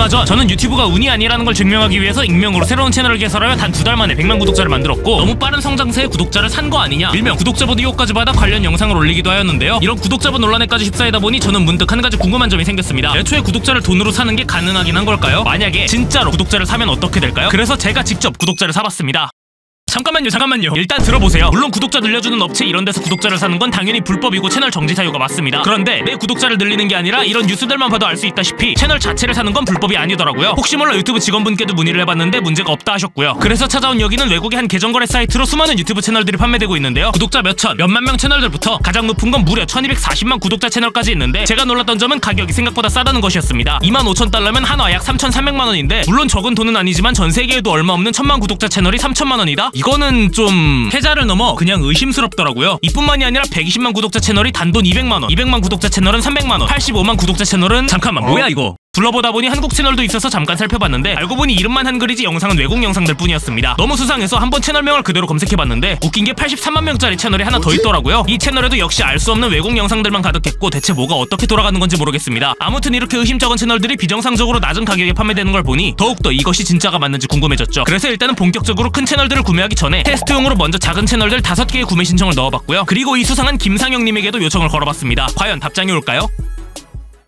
얼마 전 저는 유튜브가 운이 아니라는 걸 증명하기 위해서 익명으로 새로운 채널을 개설하여 단 2달 만에 100만 구독자를 만들었고, 너무 빠른 성장세에 구독자를 산 거 아니냐, 일명 구독자보드 유혹까지 받아 관련 영상을 올리기도 하였는데요. 이런 구독자보 논란에까지 휩싸이다 보니 저는 문득 한 가지 궁금한 점이 생겼습니다. 애초에 구독자를 돈으로 사는 게 가능하긴 한 걸까요? 만약에 진짜로 구독자를 사면 어떻게 될까요? 그래서 제가 직접 구독자를 사봤습니다. 잠깐만요. 일단 들어보세요. 물론 구독자 늘려주는 업체 이런 데서 구독자를 사는 건 당연히 불법이고 채널 정지 사유가 맞습니다. 그런데 내 구독자를 늘리는 게 아니라 이런 뉴스들만 봐도 알 수 있다시피 채널 자체를 사는 건 불법이 아니더라고요. 혹시 몰라 유튜브 직원분께도 문의를 해봤는데 문제가 없다 하셨고요. 그래서 찾아온 여기는 외국의 한 계정거래 사이트로 수많은 유튜브 채널들이 판매되고 있는데요. 구독자 몇천, 몇만 명 채널들부터 가장 높은 건 무려 1240만 구독자 채널까지 있는데, 제가 놀랐던 점은 가격이 생각보다 싸다는 것이었습니다. 25,000달러면 한화 약 3,300만원인데, 물론 적은 돈은 아니지만 전 세계에도 얼마 없는 1000만 구독자 채널이 3,000만원이다? 이거는 좀 해자를 넘어 그냥 의심스럽더라고요. 이뿐만이 아니라 120만 구독자 채널이 단돈 200만원, 200만 구독자 채널은 300만원, 85만 구독자 채널은 잠깐만 뭐야 이거? 둘러보다 보니 한국 채널도 있어서 잠깐 살펴봤는데, 알고 보니 이름만 한글이지 영상은 외국 영상들 뿐이었습니다. 너무 수상해서 한번 채널명을 그대로 검색해봤는데 웃긴 게 83만 명짜리 채널이 하나 더 있더라고요. 이 채널에도 역시 알 수 없는 외국 영상들만 가득했고 대체 뭐가 어떻게 돌아가는 건지 모르겠습니다. 아무튼 이렇게 의심쩍은 채널들이 비정상적으로 낮은 가격에 판매되는 걸 보니 더욱더 이것이 진짜가 맞는지 궁금해졌죠. 그래서 일단은 본격적으로 큰 채널들을 구매하기 전에 테스트용으로 먼저 작은 채널들 5개의 구매 신청을 넣어봤고요. 그리고 이 수상한 김상영님에게도 요청을 걸어봤습니다. 과연 답장이 올까요?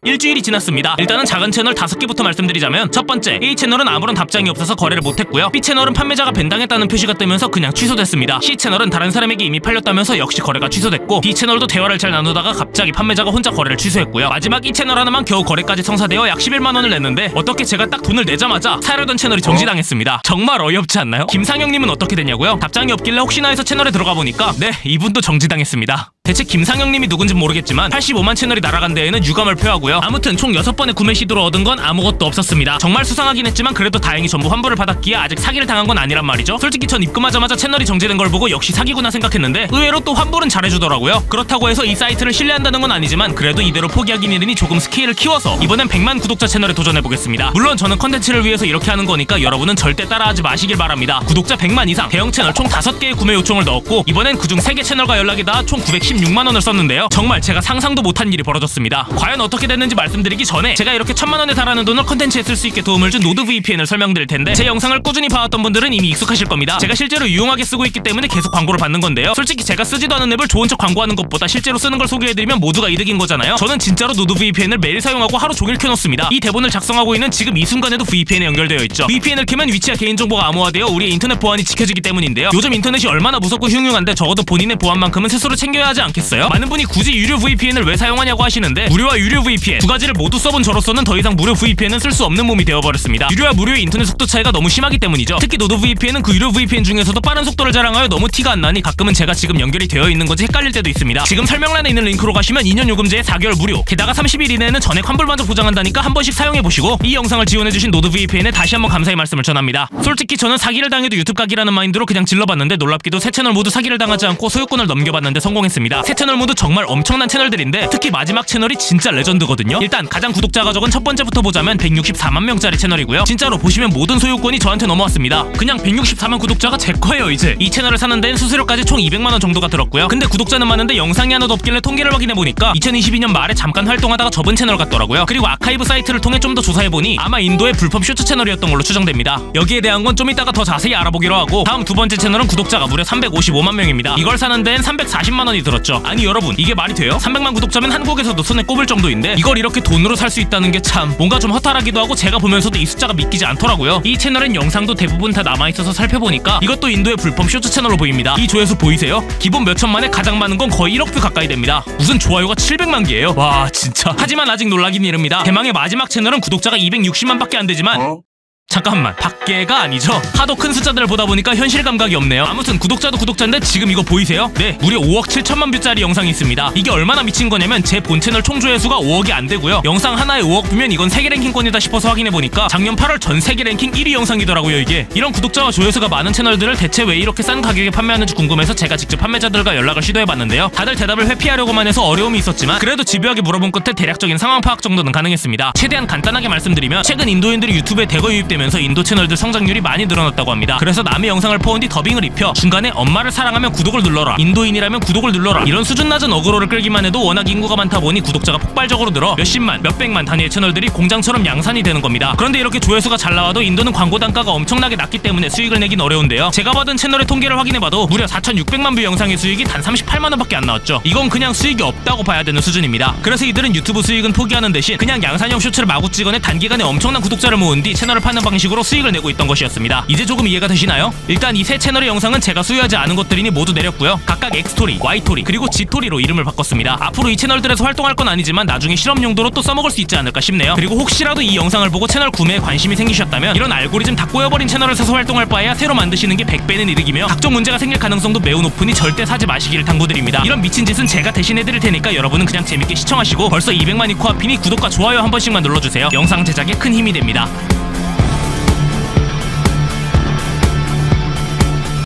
일주일이 지났습니다. 일단은 작은 채널 5개부터 말씀드리자면, 첫 번째, A채널은 아무런 답장이 없어서 거래를 못했고요. B채널은 판매자가 밴당했다는 표시가 뜨면서 그냥 취소됐습니다. C채널은 다른 사람에게 이미 팔렸다면서 역시 거래가 취소됐고, D채널도 대화를 잘 나누다가 갑자기 판매자가 혼자 거래를 취소했고요. 마지막 E채널 하나만 겨우 거래까지 성사되어 약 11만원을 냈는데, 어떻게 제가 딱 돈을 내자마자 사려던 채널이 정지당했습니다. 정말 어이없지 않나요? 김상영님은 어떻게 됐냐고요? 답장이 없길래 혹시나 해서 채널에 들어가 보니까 네, 이분도 정지당했습니다. 대체 김상영님이 누군진 모르겠지만 85만 채널이 날아간 데에는 유감을 표하고요. 아무튼 총 6번의 구매 시도를 얻은 건 아무것도 없었습니다. 정말 수상하긴 했지만 그래도 다행히 전부 환불을 받았기에 아직 사기를 당한 건 아니란 말이죠. 솔직히 전 입금하자마자 채널이 정지된 걸 보고 역시 사기구나 생각했는데, 의외로 또 환불은 잘해주더라고요. 그렇다고 해서 이 사이트를 신뢰한다는 건 아니지만 그래도 이대로 포기하긴 이르니 조금 스케일을 키워서 이번엔 100만 구독자 채널에 도전해보겠습니다. 물론 저는 컨텐츠를 위해서 이렇게 하는 거니까 여러분은 절대 따라하지 마시길 바랍니다. 구독자 100만 이상 대형 채널 총 5개의 구매 요청을 넣었고, 이번엔 그중 3개 채널과 연락이 닿아 총 916만원을 썼는데요. 정말 제가 상상도 못한 일이 벌어졌습니다. 과연 어떻게 됐는지 말씀드리기 전에 제가 이렇게 1000만원에 달하는 돈을 컨텐츠에 쓸 수 있게 도움을 준 노드VPN을 설명드릴 텐데, 제 영상을 꾸준히 봐왔던 분들은 이미 익숙하실 겁니다. 제가 실제로 유용하게 쓰고 있기 때문에 계속 광고를 받는 건데요. 솔직히 제가 쓰지도 않은 앱을 좋은 척 광고하는 것보다 실제로 쓰는 걸 소개해드리면 모두가 이득인 거잖아요. 저는 진짜로 노드VPN을 매일 사용하고 하루 종일 켜놓습니다. 이 대본을 작성하고 있는 지금 이 순간에도 VPN에 연결되어 있죠. VPN을 켜면 위치와 개인정보가 암호화되어 우리의 인터넷 보안이 지켜지기 때문인데요. 요즘 인터넷이 얼마나 무섭고 흉흉한데 적어도 본인의 보안만큼은 스스로 챙겨야 하지 않겠어요? 많은 분이 굳이 유료 VPN을 왜 사용하냐고 하시는데, 무료와 유료 VPN 두 가지를 모두 써본 저로서는 더 이상 무료 VPN은 쓸 수 없는 몸이 되어버렸습니다. 유료와 무료의 인터넷 속도 차이가 너무 심하기 때문이죠. 특히 노드VPN은 그 유료 VPN 중에서도 빠른 속도를 자랑하여 너무 티가 안 나니 가끔은 제가 지금 연결이 되어 있는 건지 헷갈릴 때도 있습니다. 지금 설명란에 있는 링크로 가시면 2년 요금제에 4개월 무료, 게다가 30일 이내에는 전액 환불 만족 보장한다니까 한 번씩 사용해보시고, 이 영상을 지원해주신 노드VPN에 다시 한번 감사의 말씀을 전합니다. 솔직히 저는 사기를 당해도 유튜브 각이라는 마인드로 그냥 질러봤는데, 놀랍게도 세 채널 모두 사기를 당하지 않고 소유권을 넘겨봤는데 성공했습니다. 세 채널 모두 정말 엄청난 채널들인데 특히 마지막 채널이 진짜 레전드거든요. 일단 가장 구독자가 적은 첫 번째부터 보자면 164만 명짜리 채널이고요. 진짜로 보시면 모든 소유권이 저한테 넘어왔습니다. 그냥 164만 구독자가 제 거예요. 이제 이 채널을 사는 데는 수수료까지 총 200만원 정도가 들었고요. 근데 구독자는 많은데 영상이 하나도 없길래 통계를 확인해보니까 2022년 말에 잠깐 활동하다가 접은 채널 같더라고요. 그리고 아카이브 사이트를 통해 좀 더 조사해보니 아마 인도의 불법 쇼츠 채널이었던 걸로 추정됩니다. 여기에 대한 건 좀 이따가 더 자세히 알아보기로 하고, 다음 두 번째 채널은 구독자가 무려 355만 명입니다. 이걸 사는 데엔 340만원이 들었죠. 아니 여러분, 이게 말이 돼요? 300만 구독자면 한국에서도 손에 꼽을 정도인데 이걸 이렇게 돈으로 살 수 있다는 게 참 뭔가 좀 허탈하기도 하고, 제가 보면서도 이 숫자가 믿기지 않더라고요. 이 채널엔 영상도 대부분 다 남아있어서 살펴보니까 이것도 인도의 불법 쇼츠 채널로 보입니다. 이 조회수 보이세요? 기본 몇 천만에 가장 많은 건 거의 1억 뷰 가까이 됩니다. 무슨 좋아요가 700만 개예요? 와 진짜. 하지만 아직 놀라긴 이릅니다. 대망의 마지막 채널은 구독자가 260만 밖에 안 되지만 잠깐만, 밖에가 아니죠? 하도 큰 숫자들을 보다 보니까 현실 감각이 없네요. 아무튼 구독자도 구독자인데 지금 이거 보이세요? 네, 무려 5억 7천만 뷰짜리 영상이 있습니다. 이게 얼마나 미친 거냐면 제 본 채널 총 조회수가 5억이 안 되고요. 영상 하나에 5억 뷰면 이건 세계 랭킹권이다 싶어서 확인해보니까 작년 8월 전 세계 랭킹 1위 영상이더라고요. 이게 이런 구독자와 조회수가 많은 채널들을 대체 왜 이렇게 싼 가격에 판매하는지 궁금해서 제가 직접 판매자들과 연락을 시도해봤는데요. 다들 대답을 회피하려고만 해서 어려움이 있었지만 그래도 집요하게 물어본 끝에 대략적인 상황 파악 정도는 가능했습니다. 최대한 간단하게 말씀드리면, 최근 인도인들이 유튜브에 대거 유입되면서 되면서 인도 채널들 성장률이 많이 늘어났다고 합니다. 그래서 남의 영상을 퍼온 뒤 더빙을 입혀 중간에 엄마를 사랑하면 구독을 눌러라, 인도인이라면 구독을 눌러라, 이런 수준 낮은 어그로를 끌기만 해도 워낙 인구가 많다 보니 구독자가 폭발적으로 늘어 몇십만, 몇백만 단위의 채널들이 공장처럼 양산이 되는 겁니다. 그런데 이렇게 조회수가 잘 나와도 인도는 광고 단가가 엄청나게 낮기 때문에 수익을 내긴 어려운데요. 제가 받은 채널의 통계를 확인해봐도 무려 4,600만 뷰 영상의 수익이 단 38만원밖에 안 나왔죠. 이건 그냥 수익이 없다고 봐야 되는 수준입니다. 그래서 이들은 유튜브 수익은 포기하는 대신 그냥 양산형 쇼츠를 마구 찍어내 단기간에 엄청난 구독자를 모은 뒤 채널을 파는 방식으로 수익을 내고 있던 것이었습니다. 이제 조금 이해가 되시나요? 일단 이 세 채널의 영상은 제가 수요하지 않은 것들이니 모두 내렸고요. 각각 X토리, Y토리, 그리고 G토리로 이름을 바꿨습니다. 앞으로 이 채널들에서 활동할 건 아니지만 나중에 실험 용도로 또 써먹을 수 있지 않을까 싶네요. 그리고 혹시라도 이 영상을 보고 채널 구매에 관심이 생기셨다면 이런 알고리즘 다 꼬여버린 채널을 사서 활동할 바에야 새로 만드시는 게 100배는 이득이며 각종 문제가 생길 가능성도 매우 높으니 절대 사지 마시기를 당부드립니다. 이런 미친 짓은 제가 대신해드릴 테니까 여러분은 그냥 재밌게 시청하시고 벌써 200만 이코 앞이니 구독과 좋아요 한 번씩만 눌러주세요. 영상 제작에 큰 힘이 됩니다.